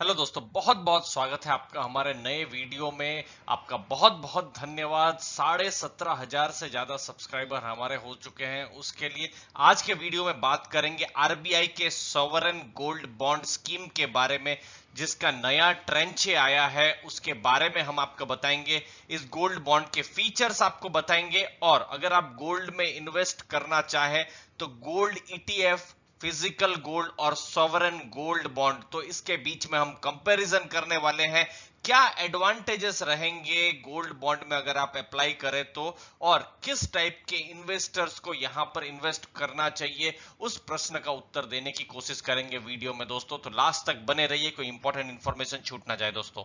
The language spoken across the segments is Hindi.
हेलो दोस्तों, बहुत बहुत स्वागत है आपका हमारे नए वीडियो में। आपका बहुत बहुत धन्यवाद। 17,500 से ज्यादा सब्सक्राइबर हमारे हो चुके हैं, उसके लिए आज के वीडियो में बात करेंगे आरबीआई के सॉवरेन गोल्ड बॉन्ड स्कीम के बारे में, जिसका नया ट्रेंचे आया है। उसके बारे में हम आपको बताएंगे, इस गोल्ड बॉन्ड के फीचर्स आपको बताएंगे, और अगर आप गोल्ड में इन्वेस्ट करना चाहें तो गोल्ड ईटीएफ, फिजिकल गोल्ड और सॉवरेन गोल्ड बॉन्ड, तो इसके बीच में हम कंपैरिजन करने वाले हैं। क्या एडवांटेजेस रहेंगे गोल्ड बॉन्ड में अगर आप अप्लाई करें तो, और किस टाइप के इन्वेस्टर्स को यहां पर इन्वेस्ट करना चाहिए, उस प्रश्न का उत्तर देने की कोशिश करेंगे वीडियो में दोस्तों। तो लास्ट तक बने रहिए, कोई इंपॉर्टेंट इंफॉर्मेशन छूट ना जाए दोस्तों।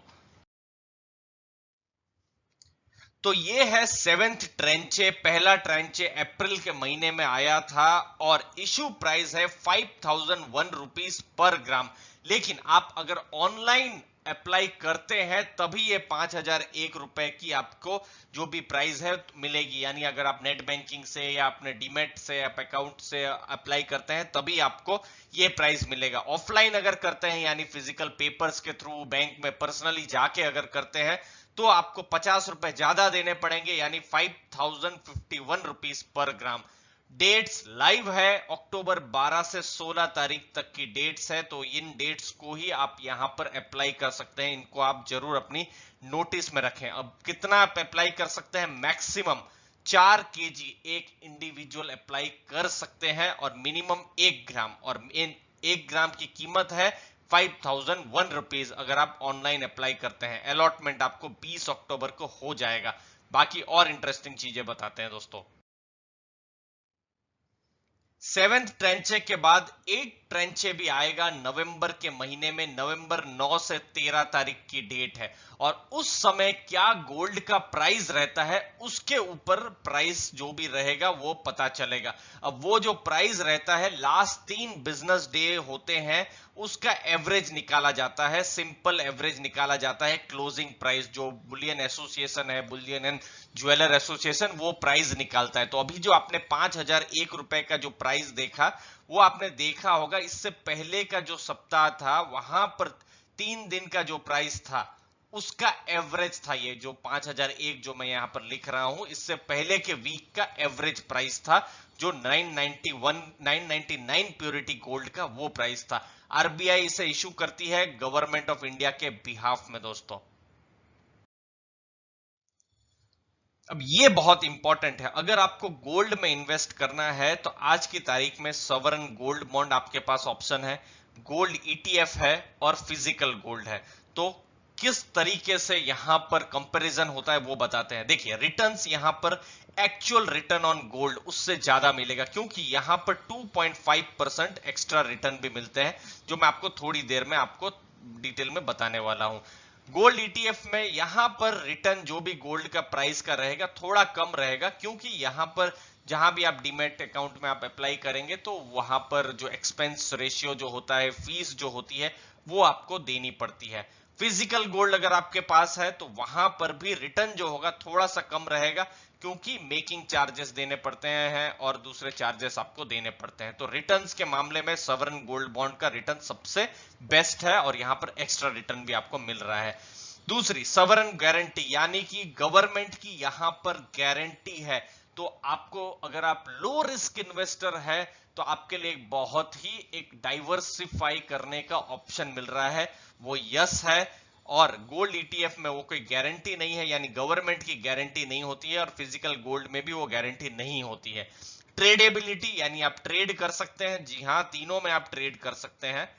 तो ये है सेवेंथ ट्रेंचे। पहला ट्रेंचे अप्रैल के महीने में आया था और इशू प्राइस है 5,001 रुपीज पर ग्राम। लेकिन आप अगर ऑनलाइन अप्लाई करते हैं तभी ये 5,001 रुपए की आपको जो भी प्राइस है मिलेगी। यानी अगर आप नेट बैंकिंग से या अपने डीमेट से या अकाउंट से अप्लाई करते हैं तभी आपको ये प्राइस मिलेगा। ऑफलाइन अगर करते हैं यानी फिजिकल पेपर्स के थ्रू बैंक में पर्सनली जाके अगर करते हैं तो आपको 50 रुपए ज्यादा देने पड़ेंगे, यानी 5,051 रुपीज पर ग्राम। डेट्स लाइव है, अक्टूबर 12 से 16 तारीख तक की डेट्स है, तो इन डेट्स को ही आप यहां पर अप्लाई कर सकते हैं। इनको आप जरूर अपनी नोटिस में रखें। अब कितना आप अप्लाई कर सकते हैं? मैक्सिमम 4 kg एक इंडिविजुअल अप्लाई कर सकते हैं, और मिनिमम 1 ग्राम, और 1 ग्राम की कीमत है 5,001 रुपीज अगर आप ऑनलाइन अप्लाई करते हैं। अलॉटमेंट आपको 20 अक्टूबर को हो जाएगा। बाकी और इंटरेस्टिंग चीजें बताते हैं दोस्तों। सेवेंथ ट्रेंचे के बाद एट ट्रेंचे भी आएगा नवंबर के महीने में। नवंबर 9 से 13 तारीख की डेट है, और उस समय क्या गोल्ड का प्राइस रहता है उसके ऊपर प्राइस जो भी रहेगा वो पता चलेगा। अब वो जो प्राइस रहता है लास्ट 3 बिजनेस डे होते हैं उसका एवरेज निकाला जाता है, सिंपल एवरेज निकाला जाता है। क्लोजिंग प्राइस जो बुलियन एसोसिएशन है, बुलियन एंड ज्वेलर एसोसिएशन, वो प्राइस निकालता है। तो अभी जो आपने 5,001 रुपए का जो प्राइस देखा वो आपने देखा होगा इससे पहले का जो सप्ताह था वहां पर 3 दिन का जो प्राइस था उसका एवरेज था। ये जो 5,001 जो मैं यहां पर लिख रहा हूं, इससे पहले के वीक का एवरेज प्राइस था जो 999 प्योरिटी गोल्ड का वो प्राइस था। आरबीआई इसे इशू करती है गवर्नमेंट ऑफ इंडिया के बिहाफ में दोस्तों। अब ये बहुत इंपॉर्टेंट है, अगर आपको गोल्ड में इन्वेस्ट करना है तो आज की तारीख में सॉवरेन गोल्ड बॉन्ड आपके पास ऑप्शन है, गोल्ड ईटीएफ है, और फिजिकल गोल्ड है। तो किस तरीके से यहां पर कंपैरिजन होता है वो बताते हैं। देखिए, रिटर्न्स यहां पर एक्चुअल रिटर्न ऑन गोल्ड उससे ज्यादा मिलेगा, क्योंकि यहां पर 2.5% एक्स्ट्रा रिटर्न भी मिलते हैं, जो मैं आपको थोड़ी देर में आपको डिटेल में बताने वाला हूं। गोल्ड ईटीएफ में यहां पर रिटर्न जो भी गोल्ड का प्राइस का रहेगा थोड़ा कम रहेगा, क्योंकि यहां पर जहां भी आप डीमेट अकाउंट में आप अप्लाई करेंगे तो वहां पर जो एक्सपेंस रेशियो जो होता है, फीस जो होती है, वो आपको देनी पड़ती है। फिजिकल गोल्ड अगर आपके पास है तो वहां पर भी रिटर्न जो होगा थोड़ा सा कम रहेगा, क्योंकि मेकिंग चार्जेस देने पड़ते हैं और दूसरे चार्जेस आपको देने पड़ते हैं। तो रिटर्न्स के मामले में सॉवरेन गोल्ड बॉन्ड का रिटर्न सबसे बेस्ट है, और यहां पर एक्स्ट्रा रिटर्न भी आपको मिल रहा है। दूसरी, सॉवरेन गारंटी, यानी कि गवर्नमेंट की यहां पर गारंटी है। तो आपको, अगर आप लो रिस्क इन्वेस्टर है तो आपके लिए बहुत ही एक डाइवर्सिफाई करने का ऑप्शन मिल रहा है, वो यस है। और गोल्ड ईटीएफ में वो कोई गारंटी नहीं है, यानी गवर्नमेंट की गारंटी नहीं होती है, और फिजिकल गोल्ड में भी वो गारंटी नहीं होती है। ट्रेडेबिलिटी, यानी आप ट्रेड कर सकते हैं, जी हाँ, तीनों में आप ट्रेड कर सकते हैं।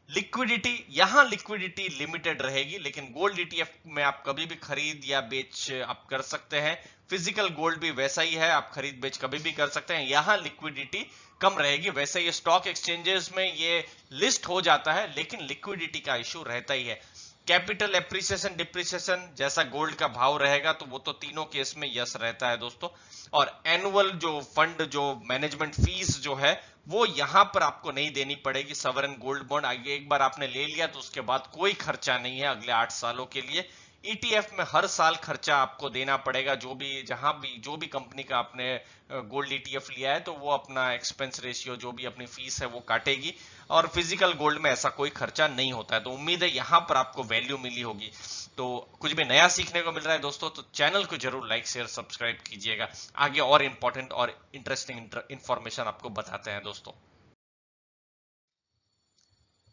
लिक्विडिटी, यहां लिक्विडिटी लिमिटेड रहेगी, लेकिन गोल्ड ईटीएफ में आप कभी भी खरीद या बेच आप कर सकते हैं। फिजिकल गोल्ड भी वैसा ही है, आप खरीद बेच कभी भी कर सकते हैं, यहां लिक्विडिटी कम रहेगी। वैसे ये स्टॉक एक्सचेंजेस में ये लिस्ट हो जाता है, लेकिन लिक्विडिटी का इशू रहता ही है। कैपिटल एप्रिसिएशन डिप्रिसिएशन, जैसा गोल्ड का भाव रहेगा तो वो तो तीनों केस में यस रहता है दोस्तों। और एनुअल जो फंड जो मैनेजमेंट फीस जो है वो यहां पर आपको नहीं देनी पड़ेगी। सॉवरेन गोल्ड बॉन्ड आगे एक बार आपने ले लिया तो उसके बाद कोई खर्चा नहीं है अगले 8 सालों के लिए। ईटीएफ में हर साल खर्चा आपको देना पड़ेगा, जो भी जहां भी जो भी कंपनी का आपने गोल्ड ईटीएफ लिया है तो वो अपना एक्सपेंस रेशियो जो भी अपनी फीस है वो काटेगी। और फिजिकल गोल्ड में ऐसा कोई खर्चा नहीं होता है। तो उम्मीद है यहां पर आपको वैल्यू मिली होगी। तो कुछ भी नया सीखने को मिल रहा है दोस्तों, तो चैनल को जरूर लाइक शेयर सब्सक्राइब कीजिएगा। आगे और इंपॉर्टेंट और इंटरेस्टिंग इंफॉर्मेशन आपको बताते हैं दोस्तों।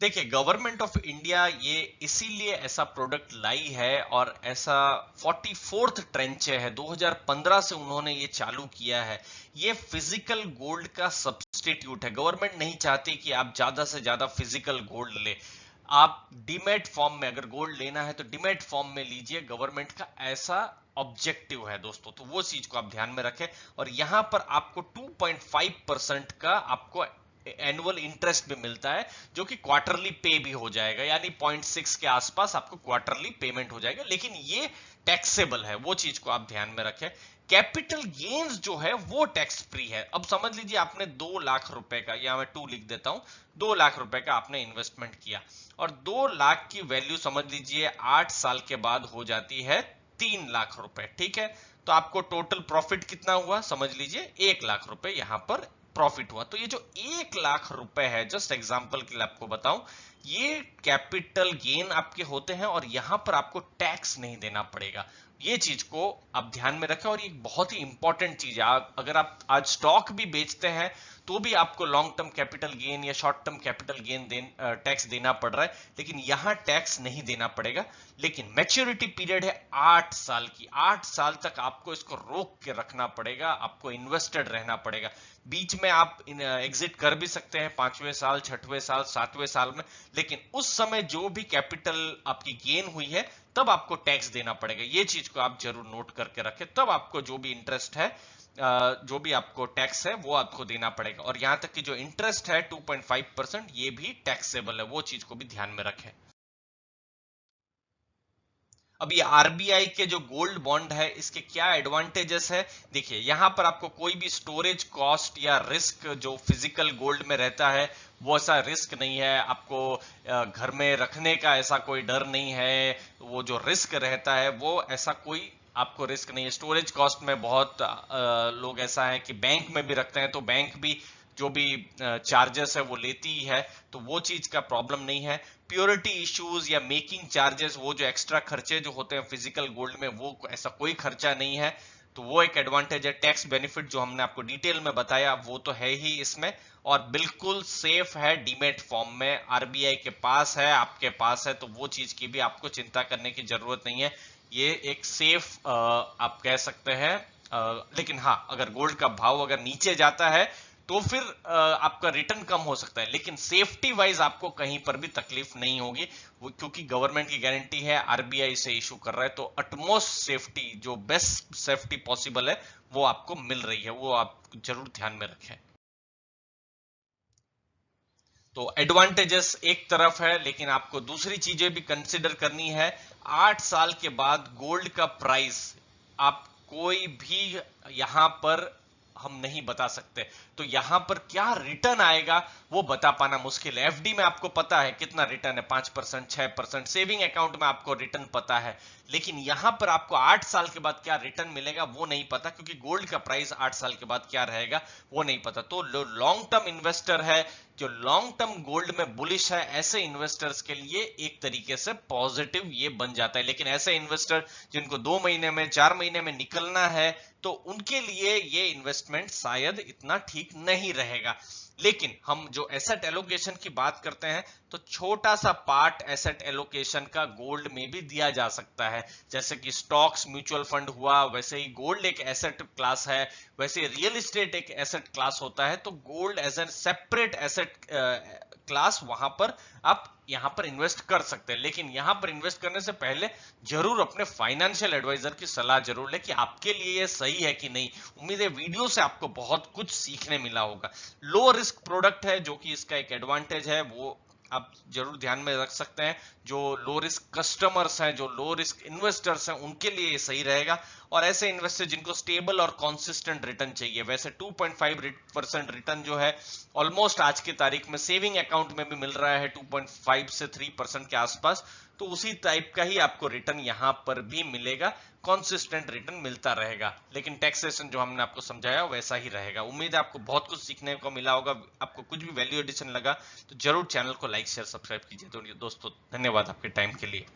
देखिए, गवर्नमेंट ऑफ इंडिया ये इसीलिए ऐसा प्रोडक्ट लाई है और ऐसा 44th ट्रेंच है, 2015 से उन्होंने ये चालू किया है। ये फिजिकल गोल्ड का सब्स्टिट्यूट है। गवर्नमेंट नहीं चाहती कि आप ज्यादा से ज्यादा फिजिकल गोल्ड ले। आप डीमैट फॉर्म में अगर गोल्ड लेना है तो डीमैट फॉर्म में लीजिए, गवर्नमेंट का ऐसा ऑब्जेक्टिव है दोस्तों। तो वो चीज को आप ध्यान में रखें। और यहां पर आपको 2.5% का आपको एनुअल इंटरेस्ट भी मिलता है, जो कि क्वार्टरली पे भी हो जाएगा, यानी 0.6 के आसपास आपको क्वार्टरली पेमेंट हो जाएगा। लेकिन ये टैक्सेबल है, वो चीज को आप ध्यान में रखें। कैपिटल गेन्स जो है वो टैक्स फ्री है। अब समझ लीजिए आपने 2 लाख रुपए का, या मैं 2 लिख देता हूं, 2 लाख रुपए का आपने इन्वेस्टमेंट किया और 2 लाख की वैल्यू समझ लीजिए 8 साल के बाद हो जाती है 3 लाख रुपए। ठीक है, तो आपको टोटल प्रॉफिट कितना हुआ समझ लीजिए 1 लाख रुपए यहां पर प्रॉफिट हुआ। तो ये जो 1 लाख रुपए है, जस्ट एग्जांपल के लिए आपको बताऊं, ये कैपिटल गेन आपके होते हैं और यहां पर आपको टैक्स नहीं देना पड़ेगा। ये चीज को आप ध्यान में रखें। और ये बहुत ही इंपॉर्टेंट चीज है। अगर आप आज स्टॉक भी बेचते हैं तो भी आपको लॉन्ग टर्म कैपिटल गेन या short term capital gain tax देना पड़ रहा है, लेकिन यहां टैक्स नहीं देना पड़ेगा। लेकिन मैच्योरिटी पीरियड है 8 साल की। 8 साल तक आपको इसको रोक के रखना पड़ेगा, आपको इन्वेस्टेड रहना पड़ेगा। बीच में आप एग्जिट कर भी सकते हैं 5वें साल, 6वें साल, 7वें साल में, लेकिन उस समय जो भी कैपिटल आपकी गेन हुई है तब आपको टैक्स देना पड़ेगा। ये चीज को आप जरूर नोट करके रखें। तब आपको जो भी इंटरेस्ट है, जो भी आपको टैक्स है वो आपको देना पड़ेगा। और यहां तक कि जो इंटरेस्ट है 2.5%, ये भी टैक्सेबल है, वो चीज को भी ध्यान में रखें। अब ये आरबीआई के जो गोल्ड बॉन्ड है, इसके क्या एडवांटेजेस है, देखिए यहां पर आपको कोई भी स्टोरेज कॉस्ट या रिस्क जो फिजिकल गोल्ड में रहता है वो ऐसा रिस्क नहीं है। आपको घर में रखने का ऐसा कोई डर नहीं है। वो जो रिस्क रहता है वो ऐसा कोई आपको रिस्क नहीं है। स्टोरेज कॉस्ट में बहुत लोग ऐसा है कि बैंक में भी रखते हैं तो बैंक भी जो भी चार्जेस है वो लेती ही है, तो वो चीज का प्रॉब्लम नहीं है। प्योरिटी इश्यूज या मेकिंग चार्जेस, वो जो एक्स्ट्रा खर्चे जो होते हैं फिजिकल गोल्ड में, वो ऐसा कोई खर्चा नहीं है। तो वो एक एडवांटेज है। टैक्स बेनिफिट जो हमने आपको डिटेल में बताया वो तो है ही इसमें, और बिल्कुल सेफ है, डीमेट फॉर्म में आरबीआई के पास है, आपके पास है, तो वो चीज की भी आपको चिंता करने की जरूरत नहीं है। ये एक सेफ आप कह सकते हैं। लेकिन हाँ, अगर गोल्ड का भाव अगर नीचे जाता है तो फिर आपका रिटर्न कम हो सकता है, लेकिन सेफ्टी वाइज आपको कहीं पर भी तकलीफ नहीं होगी, वो क्योंकि गवर्नमेंट की गारंटी है, आरबीआई से इशू कर रहा है, तो अटमोस्ट सेफ्टी, जो बेस्ट सेफ्टी पॉसिबल है वो आपको मिल रही है, वो आप जरूर ध्यान में रखें। तो एडवांटेजेस एक तरफ है, लेकिन आपको दूसरी चीजें भी कंसिडर करनी है। 8 साल के बाद गोल्ड का प्राइस आप कोई भी यहां पर हम नहीं बता सकते। तो यहां पर क्या रिटर्न आएगा वो बता पाना मुश्किल है। एफडी में आपको पता है कितना रिटर्न है, 5%, 6%। सेविंग अकाउंट में आपको रिटर्न पता है, लेकिन यहां पर आपको 8 साल के बाद क्या रिटर्न मिलेगा वो नहीं पता, क्योंकि गोल्ड का प्राइस 8 साल के बाद क्या रहेगा वो नहीं पता। तो लॉन्ग टर्म इन्वेस्टर है, जो लॉन्ग टर्म गोल्ड में बुलिश है, ऐसे इन्वेस्टर्स के लिए एक तरीके से पॉजिटिव ये बन जाता है। लेकिन ऐसे इन्वेस्टर जिनको 2 महीने में, 4 महीने में निकलना है, तो उनके लिए ये इन्वेस्टमेंट शायद इतना ठीक नहीं रहेगा। लेकिन हम जो एसेट एलोकेशन की बात करते हैं, तो छोटा सा पार्ट एसेट एलोकेशन का गोल्ड में भी दिया जा सकता है। जैसे कि स्टॉक्स, म्यूचुअल फंड हुआ, वैसे ही गोल्ड एक एसेट क्लास है, वैसे रियल एस्टेट एक एसेट क्लास होता है। तो gold as an separate asset class, वहां पर आप यहां पर इन्वेस्ट कर सकते हैं। लेकिन यहां पर इन्वेस्ट करने से पहले जरूर अपने फाइनेंशियल एडवाइजर की सलाह जरूर लें कि आपके लिए ये सही है कि नहीं। उम्मीद है वीडियो से आपको बहुत कुछ सीखने मिला होगा। लो रिस्क प्रोडक्ट है, जो कि इसका एक एडवांटेज है, वो आप जरूर ध्यान में रख सकते हैं। जो लो रिस्क कस्टमर्स हैं, जो लो रिस्क इन्वेस्टर्स हैं, उनके लिए ये सही रहेगा। और ऐसे इन्वेस्टर जिनको स्टेबल और कॉन्सिस्टेंट रिटर्न चाहिए। वैसे 2.5% रिटर्न जो है ऑलमोस्ट आज की तारीख में सेविंग अकाउंट में भी मिल रहा है 2.5 से 3% के आसपास, तो उसी टाइप का ही आपको रिटर्न यहां पर भी मिलेगा, कॉन्सिस्टेंट रिटर्न मिलता रहेगा। लेकिन टैक्सेशन जो हमने आपको समझाया वैसा ही रहेगा। उम्मीद है आपको बहुत कुछ सीखने को मिला होगा। आपको कुछ भी वैल्यू एडिशन लगा तो जरूर चैनल को लाइक शेयर सब्सक्राइब कीजिए। तो दोस्तों धन्यवाद आपके टाइम के लिए।